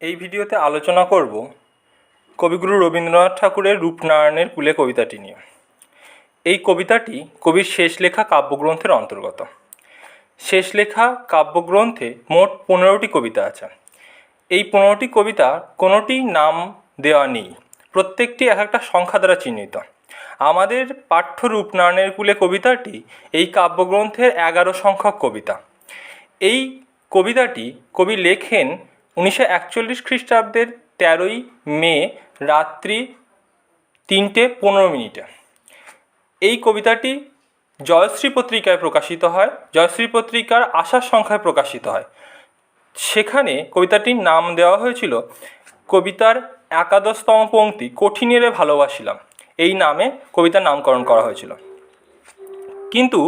এই ভিডিওতে আলোচনা করব কবিগুরু রবীন্দ্রনাথ ঠাকুরের রূপনারায়ণের কূলে কবিতাটি নিয়ে। এই কবিতাটি কবির শেষ লেখা কাব্যগ্রন্থের অন্তর্গত। শেষ লেখা কাব্যগ্রন্থে মোট 15টি কবিতা আছে। এই 15টি কবিতা কোনোটি নাম দেওয়া নেই, প্রত্যেকটি এক একটা সংখ্যা দ্বারা চিহ্নিত। আমাদের পাঠ্য রূপনারায়ণের কূলে কবিতাটি এই কাব্যগ্রন্থের 11 সংখ্যক কবিতা। এই কবিতাটি কবি লেখেন 1941 খ্রিস্টাব্দের 13ই মে রাত্রি 3:15। এই কবিতাটি জয়শ্রী পত্রিকায় প্রকাশিত হয়, জয়শ্রী পত্রিকার আষাঢ় সংখ্যায় প্রকাশিত হয়। সেখানে কবিতাটির নাম দেওয়া হয়েছিল কবিতার 11তম পংক্তি কঠিনেরে ভালোবাসিলাম, এই নামে কবিতার নামকরণ করা হয়েছিল। কিন্তু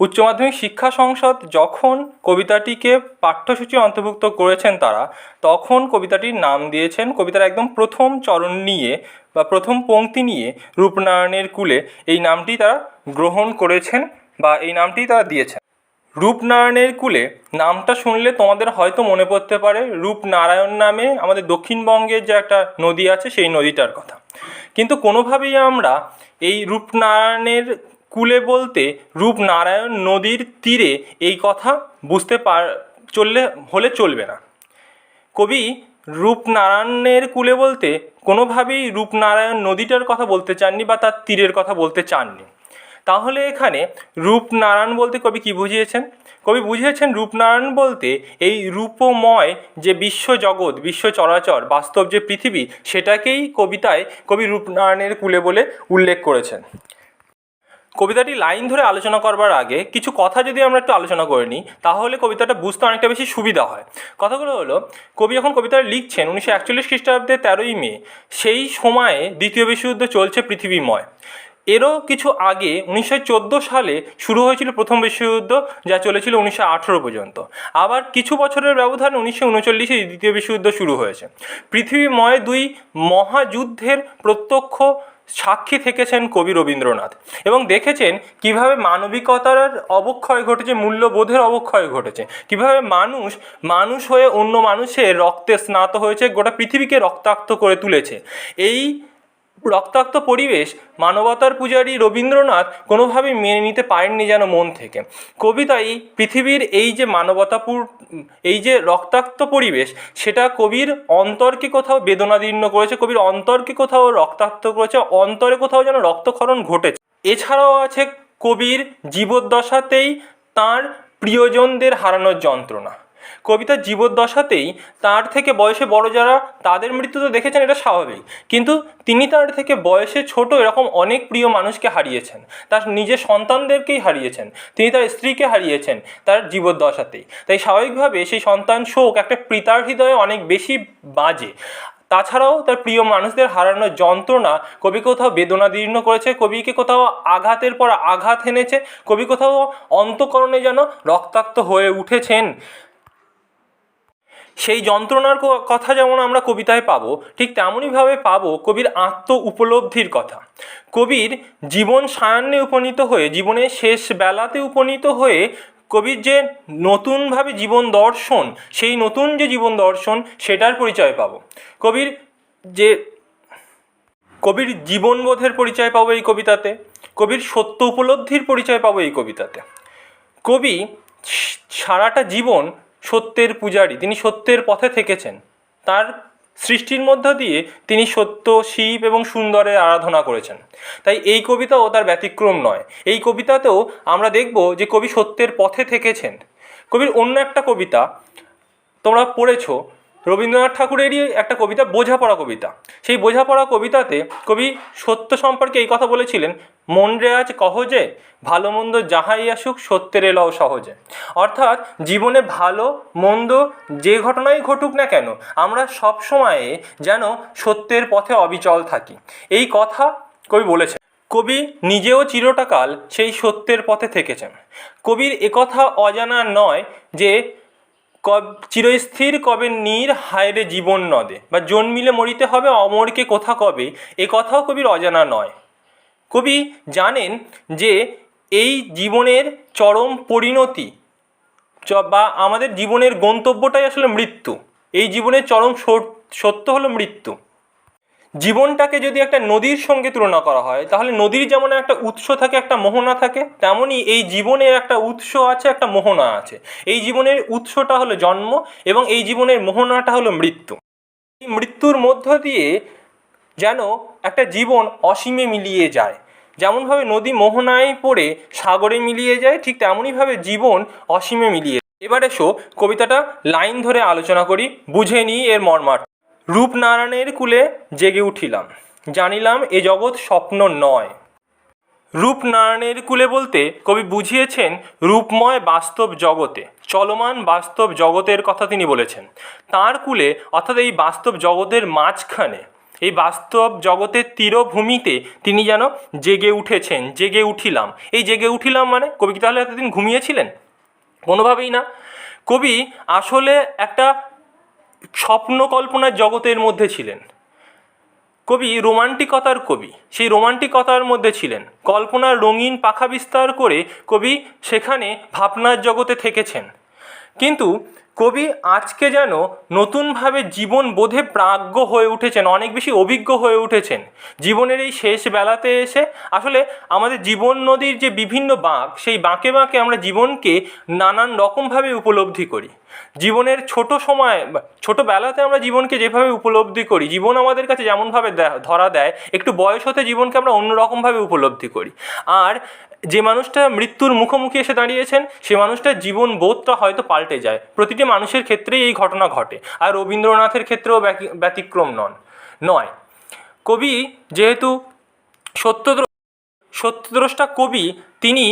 উচ্চ মাধ্যমিক শিক্ষা সংসদ যখন কবিতাটিকে পাঠ্যসূচি অন্তর্ভুক্ত করেছেন তারা, তখন কবিতাটির নাম দিয়েছেন কবিতার একদম প্রথম চরণ নিয়ে বা প্রথম পংক্তি নিয়ে রূপনারায়ণের কূলে, এই নামটি তারা গ্রহণ করেছেন বা এই নামটি তারা দিয়েছেন। রূপনারায়ণের কূলে নামটা শুনলে তোমাদের হয়তো মনে পড়তে পারে রূপনারায়ণ নামে আমাদের দক্ষিণবঙ্গের যে একটা নদী আছে সেই নদীটার কথা। কিন্তু কোনোভাবেই আমরা এই রূপনারায়ণের কূলে বলতে রূপনারায়ণ নদীর তীরে এই কথা বুঝতে চলবে না। কবি রূপনারায়ণের কূলে বলতে কোনোভাবেই রূপনারায়ণ নদীটার কথা বলতে চাননি বা তার তীরের কথা বলতে চাননি। তাহলে এখানে রূপনারায়ণ বলতে কবি কী বুঝিয়েছেন? কবি বুঝিয়েছেন রূপনারায়ণ বলতে এই রূপময় যে বিশ্বজগৎ, বিশ্ব চরাচর, বাস্তব যে পৃথিবী, সেটাকেই কবিতায় কবি রূপনারায়ণের কূলে বলে উল্লেখ করেছেন। কবিতাটি লাইন ধরে আলোচনা করবার আগে কিছু কথা যদি আমরা একটু আলোচনা করে নিই, তাহলে কবিতাটা বুঝতে অনেকটা বেশি সুবিধা হয়। কথাগুলো হলো, কবি যখন কবিতাটা লিখছেন 1941 খ্রিস্টাব্দের 13ই মে, সেই সময়ে দ্বিতীয় বিশ্বযুদ্ধ চলছে পৃথিবীময়। এরও কিছু আগে 1914 সালে শুরু হয়েছিল প্রথম বিশ্বযুদ্ধ, যা চলেছিল 1918 পর্যন্ত। আবার কিছু বছরের ব্যবধানে 1939-এ দ্বিতীয় বিশ্বযুদ্ধ শুরু হয়েছে। পৃথিবীময় দুই মহাযুদ্ধের প্রত্যক্ষ সাক্ষী থেকেছেন কবি রবীন্দ্রনাথ এবং দেখেছেন কিভাবে মানবিকতার অবক্ষয় ঘটেছে, মূল্যবোধের অবক্ষয় ঘটেছে, কিভাবে মানুষ হয়ে অন্য মানুষের রক্তে স্নাত হয়েছে, গোটা পৃথিবীকে রক্তাক্ত করে তুলেছে। এই রক্তাক্ত পরিবেশ মানবতার পূজারী রবীন্দ্রনাথ কোনোভাবেই মেনে নিতে পারেননি যেন মন থেকে। কবিতায় পৃথিবীর এই যে এই যে রক্তাক্ত পরিবেশ, সেটা কবির অন্তরকে কোথাও বেদনাদীর্ণ করেছে, কবির অন্তরকে কোথাও রক্তাক্ত করেছে, অন্তরে কোথাও যেন রক্তক্ষরণ ঘটেছে। এছাড়াও আছে কবির জীবদ্দশাতেই তাঁর প্রিয়জনদের হারানোর যন্ত্রণা। কবিতার জীবদ্দশাতেই তার থেকে বয়সে বড় যারা, তাদের মৃত্যু তো দেখেছেন, এটা স্বাভাবিক, কিন্তু তিনি তার থেকে বয়সে ছোট এরকম অনেক প্রিয় মানুষকে হারিয়েছেন, তার নিজের সন্তানদেরকেই হারিয়েছেন, তিনি তার স্ত্রীকে হারিয়েছেন তার জীবদ্দশাতেই। তাই স্বাভাবিকভাবে সেই সন্তান শোক একটা পিতার হৃদয়ে অনেক বেশি বাজে। তাছাড়াও তার প্রিয় মানুষদের হারানোর যন্ত্রণা কবি কোথাও বেদনাদীর্ণ করেছে, কবিকে কোথাও আঘাতের পর আঘাত এনেছে, কবি কোথাও অন্তঃকরণে যেন রক্তাক্ত হয়ে উঠেছেন। সেই যন্ত্রণার কথা যেমন আমরা কবিতায় পাবো, ঠিক তেমনইভাবে পাবো কবির আত্ম উপলব্ধির কথা। কবির জীবন সায়ান্নে উপনীত হয়ে, জীবনের শেষ বেলাতে উপনীত হয়ে কবির যে নতুনভাবে জীবন দর্শন, সেই নতুন যে জীবন দর্শন, সেটার পরিচয় পাবো। কবির জীবনবোধের পরিচয় পাবো এই কবিতাতে, কবির সত্য উপলব্ধির পরিচয় পাবো এই কবিতাতে। কবি সারাটা জীবন সত্যের পূজারী, তিনি সত্যের পথে থেকেছেন। তার সৃষ্টির মধ্য দিয়ে তিনি সত্য, শিব এবং সুন্দরের আরাধনা করেছেন। তাই এই কবিতাও তার ব্যতিক্রম নয়। এই কবিতাতেও আমরা দেখব যে কবি সত্যের পথে থেকেছেন। কবির অন্য একটা কবিতা তোমরা পড়েছো, রবীন্দ্রনাথ ঠাকুরেরই একটা কবিতা, বোঝাপড়া কবিতা। সেই বোঝাপড়া কবিতাতে কবি সত্য সম্পর্কে এই কথা বলেছিলেন, মন রে আজ কহজে ভালো মন্দ যাহাই আসুক সত্যের এলাও সহজে। অর্থাৎ জীবনে ভালো মন্দ যে ঘটনাই ঘটুক না কেন, আমরা সব সময়ে যেন সত্যের পথে অবিচল থাকি, এই কথা কবি বলেছেন। কবি নিজেও চিরটাকাল সেই সত্যের পথে থেকেছেন। কবির একথা অজানা নয় যে চিরস্থির কবে নীর হায়রে জীবন নদে, বা জন্মিলে মরিতে হবে অমরকে কোথা কবে, এ কথাও কবির অজানা নয়। কবি জানেন যে এই জীবনের চরম পরিণতি বা আমাদের জীবনের গন্তব্যটাই আসলে মৃত্যু। এই জীবনের চরম সত্য হলো মৃত্যু। জীবনটাকে যদি একটা নদীর সঙ্গে তুলনা করা হয়, তাহলে নদীর যেমন একটা উৎস থাকে, একটা মোহনা থাকে, তেমনই এই জীবনের একটা উৎস আছে, একটা মোহনা আছে। এই জীবনের উৎসটা হলো জন্ম এবং এই জীবনের মোহনাটা হলো মৃত্যু। এই মৃত্যুর মধ্য দিয়ে যেন একটা জীবন অসীমে মিলিয়ে যায়। যেমনভাবে নদী মোহনায় পড়ে সাগরে মিলিয়ে যায়, ঠিক তেমনইভাবে জীবন অসীমে মিলিয়ে যায়। এবার এসো কবিতাটা লাইন ধরে আলোচনা করি, বুঝে নিই এর মর্মার্থ। রূপনারায়ণের কুলে জেগে উঠিলাম, জানিলাম এ জগৎ স্বপ্ন নয়। রূপনারায়ণের কুলে বলতে কবি বুঝিয়েছেন রূপময় বাস্তব জগতে, চলমান বাস্তব জগতের কথা তিনি বলেছেন। তার কুলে অর্থাৎ এই বাস্তব জগতের মাঝখানে, এই বাস্তব জগতের তীরভূমিতে তিনি যেন জেগে উঠেছেন, জেগে উঠিলাম। এই জেগে উঠিলাম মানে কবি কি তাহলে এতদিন ঘুমিয়েছিলেন? কোনোভাবেই না। কবি আসলে একটা স্বপ্ন কল্পনার জগতের মধ্যে ছিলেন। কবি রোমান্টিকতার কবি, সেই রোমান্টিকতার মধ্যে ছিলেন। কল্পনার রঙিন পাখা বিস্তার করে কবি সেখানে ভাবনার জগতে থেকেছেন। কিন্তু কবি আজকে যেন নতুনভাবে জীবন বোধে প্রাজ্ঞ হয়ে উঠেছেন, অনেক বেশি অভিজ্ঞ হয়ে উঠেছেন। জীবনের এই শেষ বেলাতে এসে আসলে আমাদের জীবন নদীর যে বিভিন্ন বাঁক, সেই বাঁকে বাঁকে আমরা জীবনকে নানান রকমভাবে উপলব্ধি করি। জীবনের ছোটোবেলাতে আমরা জীবনকে যেভাবে উপলব্ধি করি, জীবন আমাদের কাছে যেমনভাবে ধরা দেয়, একটু বয়স হতে জীবনকে আমরা অন্যরকমভাবে উপলব্ধি করি। আর যে মানুষটা মৃত্যুর মুখোমুখি এসে দাঁড়িয়েছেন, সে মানুষটার জীবন বোধটা হয়তো পাল্টে যায়। প্রতিটি মানুষের ক্ষেত্রেই এই ঘটনা ঘটে, আর রবীন্দ্রনাথের ক্ষেত্রেও ব্যতিক্রম নয়। কবি যেহেতু সত্যদ্রষ্টা কবি, তিনি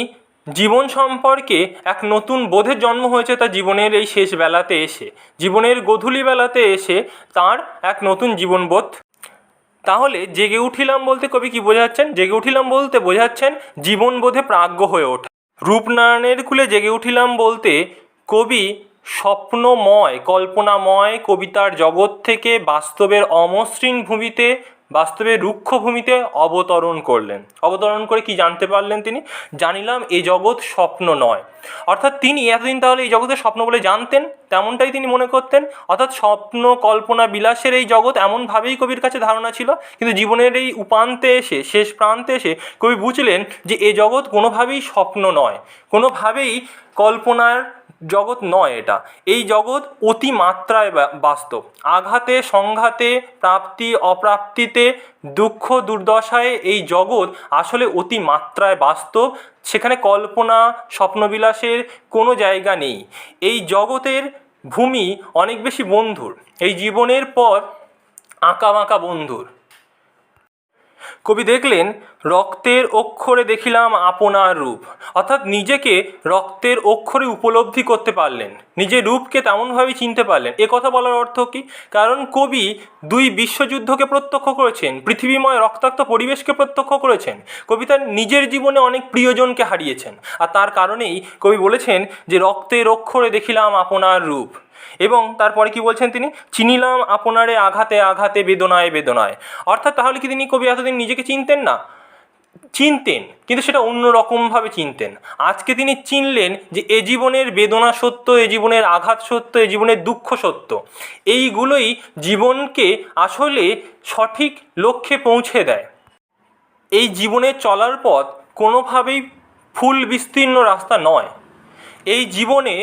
জীবন সম্পর্কে এক নতুন বোধের জন্ম হয়েছে তার জীবনের এই শেষ বেলাতে এসে, জীবনের গোধূলি বেলাতে এসে তার এক নতুন জীবনবোধ। তাহলে জেগে উঠিলাম বলতে কবি কি বোঝাচ্ছেন? জেগে উঠিলাম বলতে বোঝাচ্ছেন জীবনবোধে প্রাজ্ঞ হয়ে ওঠা। রূপনারায়ণের কুলে জেগে উঠিলাম বলতে কবি স্বপ্নময়, কল্পনাময় কবিতার জগৎ থেকে বাস্তবের অমসৃণ ভূমিতে, বাস্তবের রুক্ষ ভূমিতে অবতরণ করলেন। অবতরণ করে কি জানতে পারলেন তিনি? জানিলাম এ জগৎ স্বপ্ন নয়। অর্থাৎ তিনি এতদিন তাহলে এই জগতের স্বপ্ন বলে জানতেন, তেমনটাই তিনি মনে করতেন। অর্থাৎ স্বপ্ন, কল্পনা, বিলাসের এই জগৎ এমনভাবেই কবির কাছে ধারণা ছিল। কিন্তু জীবনের এই উপান্তে এসে, শেষ প্রান্তে এসে কবি বুঝলেন যে এ জগৎ কোনোভাবেই স্বপ্ন নয়, কোনোভাবেই কল্পনার জগৎ নয়। এটা, এই জগৎ অতিমাত্রায় বাস্তব। আঘাতে সংঘাতে, প্রাপ্তি অপ্রাপ্তিতে, দুঃখ দুর্দশায় এই জগৎ আসলে অতিমাত্রায় বাস্তব। সেখানে কল্পনা, স্বপ্নবিলাসের কোনো জায়গা নেই। এই জগতের ভূমি অনেক বেশি বন্ধুর, এই জীবনের পথ আঁকাবাঁকা বন্ধুর। কবি দেখলেন রক্তের অক্ষরে দেখিলাম আপনার রূপ, অর্থাৎ নিজেকে রক্তের অক্ষরে উপলব্ধি করতে পারলেন, নিজের রূপকে তেমনভাবে চিনতে পারলেন। এ কথা বলার অর্থ কী? কারণ কবি দুই বিশ্বযুদ্ধকে প্রত্যক্ষ করেছেন, পৃথিবীময় রক্তাক্ত পরিবেশকে প্রত্যক্ষ করেছেন। কবি তার নিজের জীবনে অনেক প্রিয়জনকে হারিয়েছেন, আর তার কারণেই কবি বলেছেন যে রক্তের অক্ষরে দেখিলাম আপনার রূপ। এবং তারপরে কি বলছেন তিনি? চিনিলাম আপনারে আঘাতে আঘাতে, বেদনায় বেদনায়। অর্থাৎ তাহলে কি তিনি কবি এতদিন নিজেকে চিনতেন না? চিনতেন, কিন্তু সেটা অন্য রকমভাবে চিনতেন। আজকে তিনি চিনলেন যে এ জীবনের বেদনা সত্য, এ জীবনের আঘাত সত্য, এ জীবনের দুঃখ সত্য। এইগুলোই জীবনকে আসলে সঠিক লক্ষ্যে পৌঁছে দেয়। এই জীবনের চলার পথ কোনোভাবেই ফুল বিস্তীর্ণ রাস্তা নয়। এই জীবনে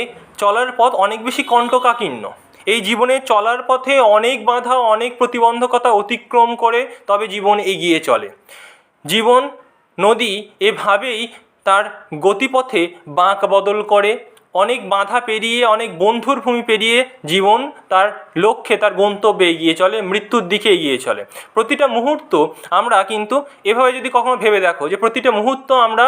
চলার পথ অনেক বেশি কণ্টকাকীর্ণ। এই জীবনে চলার পথে অনেক বাধা, অনেক প্রতিবন্ধকতা অতিক্রম করে তবে জীবন এগিয়ে চলে। জীবন নদী এভাবেই তার গতিপথে বাঁক বদল করে, অনেক বাধা পেরিয়ে, অনেক বন্ধুর ভূমি পেরিয়ে জীবন তার লক্ষ্যে, তার গন্তব্যে এগিয়ে চলে, মৃত্যুর দিকে এগিয়ে চলে। প্রতিটা মুহূর্ত আমরা কিন্তু এভাবে যদি কখনো ভেবে দেখো যে প্রতিটা মুহূর্ত আমরা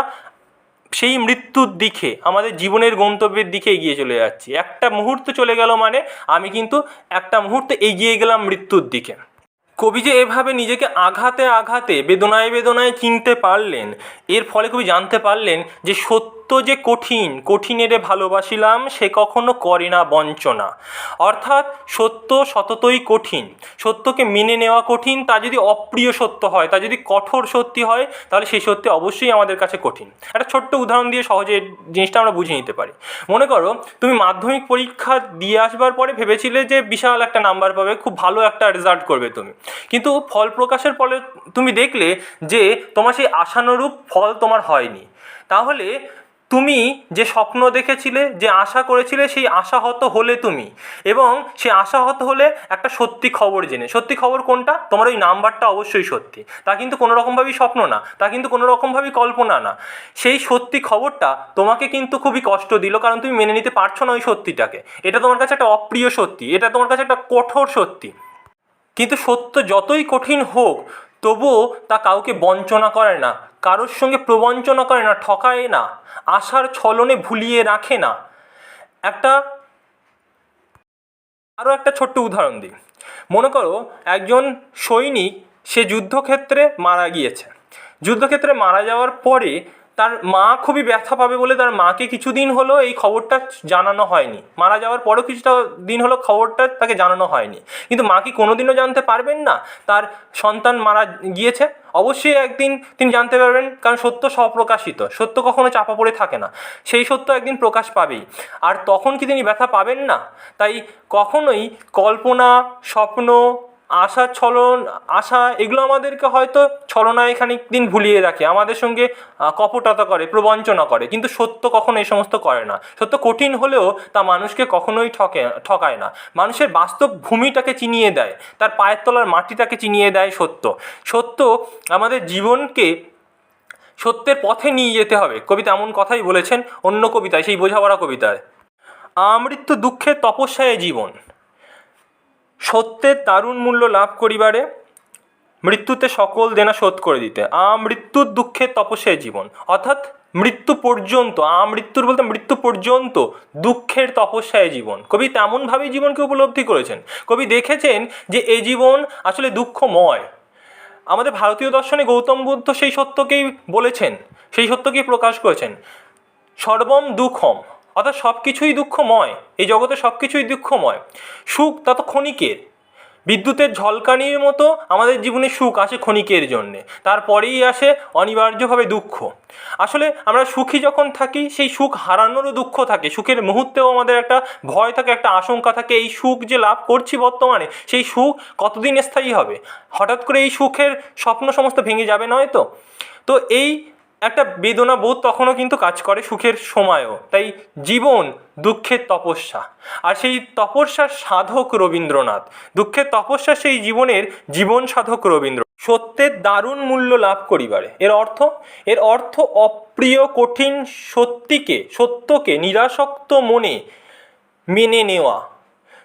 সেই মৃত্যুর দিকে, আমাদের জীবনের গন্তব্যের দিকে এগিয়ে চলে যাচ্ছি। একটা মুহূর্ত চলে গেল মানে আমি কিন্তু একটা মুহূর্ত এগিয়ে গেলাম মৃত্যুর দিকে। কবি যে এভাবে নিজেকে আঘাতে আঘাতে, বেদনায় বেদনায় চিনতে পারলেন, এর ফলে কবি জানতে পারলেন যে সত্য সত্য যে কঠিন, কঠিনেরে ভালোবাসিলাম সে কখনো করে না বঞ্চনা। অর্থাৎ সত্য সততই কঠিন, সত্যকে মেনে নেওয়া কঠিন। তা যদি অপ্রিয় সত্য হয়, তা যদি কঠোর সত্যি হয়, তাহলে সেই সত্যি অবশ্যই আমাদের কাছে কঠিন। একটা ছোট্ট উদাহরণ দিয়ে সহজে জিনিসটা আমরা বুঝে নিতে পারি। মনে করো তুমি মাধ্যমিক পরীক্ষা দিয়ে আসবার পরে ভেবেছিলে যে বিশাল একটা নাম্বার পাবে, খুব ভালো একটা রেজাল্ট করবে তুমি, কিন্তু ফল প্রকাশের ফলে তুমি দেখলে যে তোমার সেই আশানুরূপ ফল তোমার হয়নি। তাহলে তুমি যে স্বপ্ন দেখেছিলে, যে আশা করেছিলে, সেই আশাহত হলে তুমি, এবং সেই আশাহত হলে একটা সত্যি খবর জেনে। সত্যি খবর কোনটা? তোমার ওই নাম্বারটা অবশ্যই সত্যি, তা কিন্তু কোনো রকমভাবেই স্বপ্ন না, তা কিন্তু কোনো রকমভাবেই কল্পনা না। সেই সত্যি খবরটা তোমাকে কিন্তু খুবই কষ্ট দিল, কারণ তুমি মেনে নিতে পারছো না ওই সত্যিটাকে। এটা তোমার কাছে একটা অপ্রিয় সত্যি, এটা তোমার কাছে একটা কঠোর সত্যি। কিন্তু সত্য যতই কঠিন হোক, তবুও তা কাউকে বঞ্চনা করে না, কারোর সঙ্গে প্রবঞ্চনা করে না, ঠকায় না, আশার ছলনে ভুলিয়ে রাখে না। আরও একটা ছোট্ট উদাহরণ দিই। মনে করো একজন সৈনিক, সে যুদ্ধক্ষেত্রে মারা গিয়েছে। যুদ্ধক্ষেত্রে মারা যাওয়ার পরে তার মা খুবই ব্যথা পাবে বলে তার মাকে কিছুদিন হলো এই খবরটা জানানো হয়নি। মারা যাওয়ার পরেও কিছুটা দিন হলো খবরটা তাকে জানানো হয়নি। কিন্তু মা কি কোনোদিনও জানতে পারবেন না তার সন্তান মারা গিয়েছে? অবশ্যই একদিন তিনি জানতে পারবেন, কারণ সত্য স্বপ্রকাশিত, সত্য কখনো চাপা পড়ে থাকে না, সেই সত্য একদিন প্রকাশ পাবেই। আর তখন কি তিনি ব্যথা পাবেন না? তাই কখনোই কল্পনা, স্বপ্ন, আশা, আশা এগুলো আমাদেরকে হয়তো ছলনায় খানিক দিন ভুলিয়ে রাখে, আমাদের সঙ্গে কপটতা করে, প্রবঞ্চনা করে, কিন্তু সত্য কখনো এই সমস্ত করে না। সত্য কঠিন হলেও তা মানুষকে কখনোই ঠকায় না, মানুষের বাস্তব ভূমিটাকে চিনিয়ে দেয়, তার পায়ের তলার মাটিটাকে চিনিয়ে দেয় সত্য। সত্য আমাদের জীবনকে সত্যের পথে নিয়ে যেতে হবে। কবিতা এমন কথাই বলেছেন অন্য কবিতায়, সেই বোঝাপড়া কবিতায়, আমৃত্যু দুঃখের তপস্যায় জীবন, সত্যের দারুণ মূল্য লাভ করিবারে, মৃত্যুতে সকল দেনা শোধ করে দিতে। আমৃত্যুর দুঃখের তপস্যায় জীবন, অর্থাৎ মৃত্যু পর্যন্ত, আমৃত্যুর বলতে মৃত্যু পর্যন্ত দুঃখের তপস্যায় জীবন। কবি তেমনভাবেই জীবনকে উপলব্ধি করেছেন। কবি দেখেছেন যে এই জীবন আসলে দুঃখময়। আমাদের ভারতীয় দর্শনে গৌতম বুদ্ধ সেই সত্যকেই বলেছেন, সেই সত্যকেই প্রকাশ করেছেন, সর্বম দুঃখম, অর্থাৎ সব কিছুই দুঃখময়, এই জগতে সব কিছুই দুঃখময়। সুখ তা তো ক্ষণিকের, বিদ্যুতের ঝলকানির মতো আমাদের জীবনে সুখ আসে ক্ষণিকের জন্যে, তারপরেই আসে অনিবার্যভাবে দুঃখ। আসলে আমরা সুখী যখন থাকি, সেই সুখ হারানোরও দুঃখ থাকে, সুখের মুহূর্তেও আমাদের একটা ভয় থাকে, একটা আশঙ্কা থাকে, এই সুখ যে লাভ করছি বর্তমানে, সেই সুখ কতদিন স্থায়ী হবে? হঠাৎ করে এই সুখের স্বপ্ন সমস্ত ভেঙে যাবে নয় তো? তো এই একটা বেদনা বোধ তখনও কিন্তু কাজ করে সুখের সময়ও। তাই জীবন দুঃখের তপস্যা, আর সেই তপস্যার সাধক রবীন্দ্রনাথ। দুঃখের তপস্যা সেই জীবনের জীবন সাধক রবীন্দ্র। সত্যের দারুণ মূল্য লাভ করিবারে, এর অর্থ অপ্রিয় কঠিন সত্যকে নিরাসক্ত মনে মেনে নেওয়া।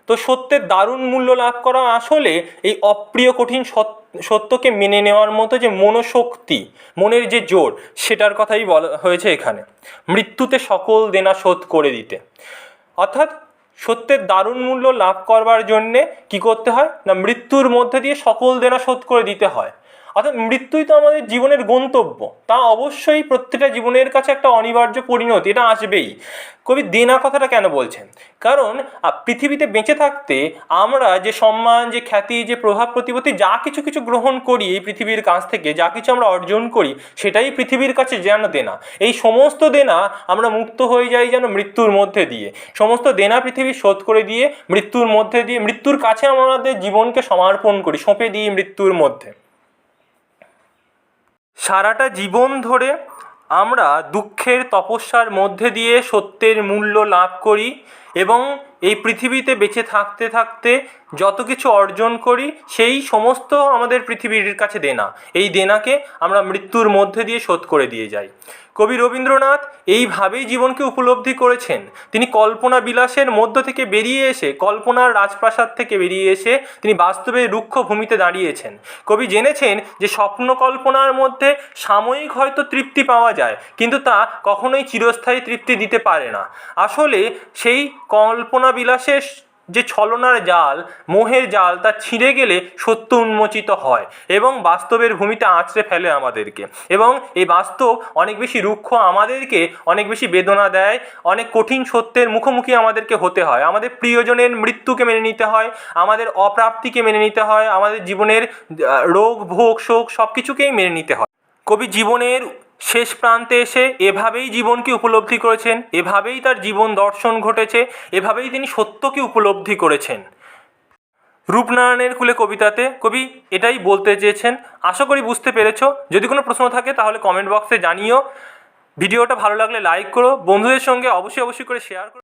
তো সত্যের দারুণ মূল্য লাভ করা আসলে এই অপ্রিয় কঠিন সত্যকে মেনে নেওয়ার মতো যে মনোশক্তি, মনের যে জোর, সেটার কথাই বলা হয়েছে এখানে। মৃত্যুতে সকল দেনা শোধ করে দিতে, অর্থাৎ সত্যের দারুণ মূল্য লাভ করবার জন্যে কী করতে হয় না, মৃত্যুর মধ্যে দিয়ে সকল দেনা শোধ করে দিতে হয়। অর্থাৎ মৃত্যুই তো আমাদের জীবনের গন্তব্য, তা অবশ্যই প্রত্যেকটা জীবনের কাছে একটা অনিবার্য পরিণতি, এটা আসবেই। কবি দেনা কথাটা কেন বলছেন? কারণ পৃথিবীতে বেঁচে থাকতে আমরা যে সম্মান, যে খ্যাতি, যে প্রভাব প্রতিপত্তি যা কিছু গ্রহণ করি এই পৃথিবীর কাছ থেকে, যা কিছু আমরা অর্জন করি, সেটাই পৃথিবীর কাছে যেন দেনা। এই সমস্ত দেনা আমরা মুক্ত হয়ে যাই যেন মৃত্যুর মধ্যে দিয়ে, সমস্ত দেনা পৃথিবী শোধ করে দিয়ে, মৃত্যুর মধ্যে দিয়ে, মৃত্যুর কাছে আমাদের জীবনকে সমর্পণ করি, সঁপে দিই মৃত্যুর মধ্যে। সারাটা জীবন ধরে আমরা দুঃখের তপস্যার মধ্যে দিয়ে সত্যের মূল্য লাভ করি, এবং এই পৃথিবীতে বেঁচে থাকতে থাকতে যত কিছু অর্জন করি, সেই সমস্ত আমাদের পৃথিবীর কাছে দেনা। এই দেনাকে আমরা মৃত্যুর মধ্যে দিয়ে শোধ করে দিয়ে যাই। কবি রবীন্দ্রনাথ এইভাবেই জীবনকে উপলব্ধি করেছেন। তিনি কল্পনা বিলাসের মধ্য থেকে বেরিয়ে এসে, কল্পনার রাজপ্রাসাদ থেকে বেরিয়ে এসে তিনি বাস্তবে রুক্ষ ভূমিতে দাঁড়িয়েছেন। কবি জেনেছেন যে স্বপ্ন কল্পনার মধ্যে সাময়িক হয়তো তৃপ্তি পাওয়া যায়, কিন্তু তা কখনোই চিরস্থায়ী তৃপ্তি দিতে পারে না। আসলে সেই কল্পনা বিলাসের যে ছলনার জাল, মোহের জাল, তা ছিঁড়ে গেলে সত্য উন্মোচিত হয় এবং বাস্তবের ভূমিতে আঁচড়ে ফেলে আমাদেরকে। এবং এই বাস্তব অনেক বেশি রুক্ষ, আমাদেরকে অনেক বেশি বেদনা দেয়, অনেক কঠিন সত্যের মুখোমুখি আমাদেরকে হতে হয়। আমাদের প্রিয়জনের মৃত্যুকে মেনে নিতে হয়, আমাদের অপ্রাপ্তিকে মেনে নিতে হয়, আমাদের জীবনের রোগ ভোগ শোক সব কিছুকেই মেনে নিতে হয়। কবি জীবনের শেষ প্রান্তে এসে এভাবেই জীবনকে উপলব্ধি করেছেন, এভাবেই তার জীবন দর্শন ঘটেছে, এভাবেই তিনি সত্যকে উপলব্ধি করেছেন। রূপনারায়ণের কুলে কবিতাতে কবি এটাই বলতে চেয়েছেন। আশা করি বুঝতে পেরেছো। যদি কোনো প্রশ্ন থাকে তাহলে কমেন্ট বক্সে জানিও। ভিডিওটা ভালো লাগলে লাইক করো, বন্ধুদের সঙ্গে অবশ্যই করে শেয়ার করো।